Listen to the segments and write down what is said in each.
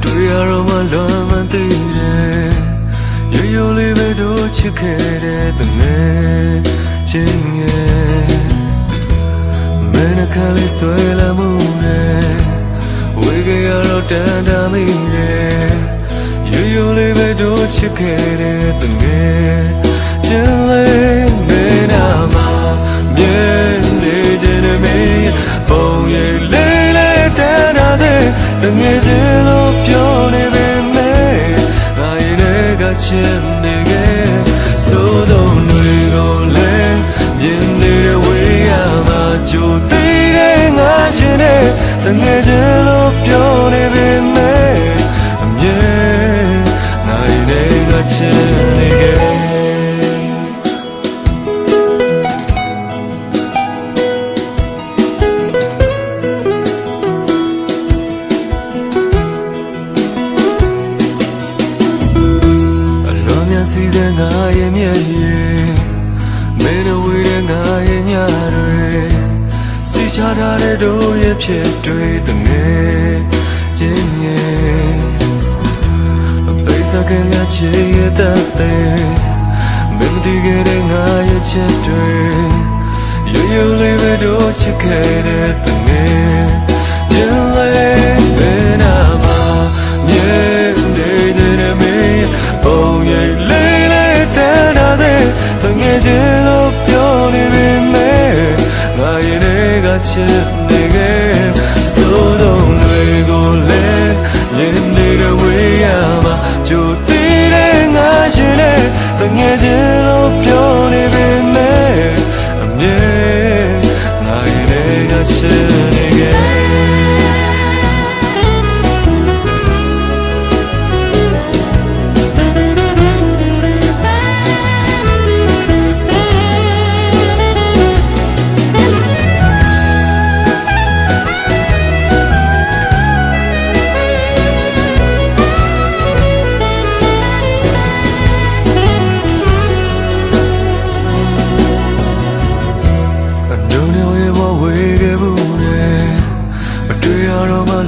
တွေ့ရတော့မှလွမ်းမှန်းသိတယ်ရိုးရိုးလေးပဲတို့ချစ်ခဲ့တဲ့တငယ်ချင်းရဲ့မင်းကလေးဆွဲလာမှုနဲ့ဝေကြရတော့တန်တာမိတယ်ရိုးရိုးလေးပဲတို့ချစ်ခဲ့တဲ့တငယ်ချင်းလေးမင်းနာမှာမြင်နေခြင်းနဲ့ပုံရိပ်လေးလေးတန်တာစေတငယ်ချင်းလို့ပြောနေပေမဲ့ငါရင်တွေကချစ်နေခဲ့စိုးဆုံးတွေကိုလည်းမြင်နေတဲ့ဝေးရမှာကြိုသေးတဲ့ငါရှင်နဲ့တငယ်ချင်းလို့ပြောနေပေမဲ့အမြဲငါရင်တွေကချစ်နေခဲ့စီတဲ့ငါရဲ့မျက်ရည်မင်းတို့ဝေးတဲ့ငါရဲ့ညတွေစီချထားတဲ့တို့ရဲ့ဖြစ်တွေတငယ်ချင်းရဲ့ပိစကငါချေရဲ့တတဲ့မင်းဒီခဲ့တဲ့ငါရဲ့ချစ်တွေရိုးရိုးလေးပဲတို့ချစ်ခဲ့တဲ့တငယ်ချင်းလေးဘယ်နာမှာမြင်နေတဲ့မင်းပုံရိပ်တငယ်ချင်းလို့ပြောနေပေမဲ့ငါရင်တွေကချစ်နေခဲ့စိုးဆုံးတွေကိုလည်းမြင်နေတဲ့ဝေးရမှာကြိုသေးတဲ့ငါရှင်နဲ့တငယ်ချင်းလို့ပြောနေပေမဲ့အမြဲငါရင်တွေကချစ်နေခဲ့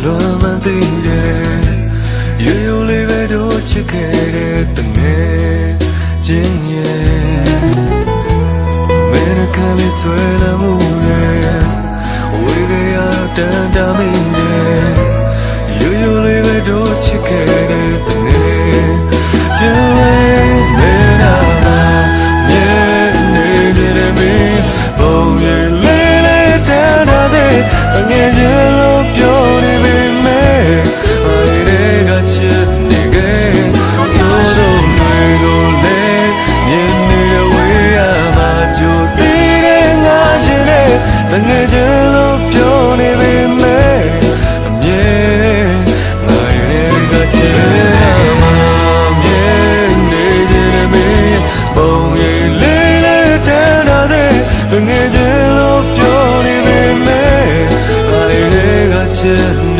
လွမ်းမှန်းသိတယ်ရိုးရိုးလေးပဲတို့ချစ်ခဲ့တဲ့တငယ်ချင်းရဲ့မင်းကလေးဆွဲလာမှုနဲ့ဝေကြရတန်တာမိတယ်ရိုးရိုးလေးပဲတို့ချစ်ခဲ့တဲ့တငယ်ချင်းလေးမင်းနာမှာမြင်နေတယ်မင်းပုံရိပ်လေးလေးတန်တာစေတငယ်ချင်းလို့ပြောနေတငယ်ချင်းလို့ပြောနေပေမဲ့အမြဲငါရဲ့ကချစ်မှာမြင်နေခြင်းနဲ့ပုံရိပ်လေးလေးတန်တာစေတငယ်ချင်းလို့ပြောနေပေမဲ့ငါရဲ့ကချစ်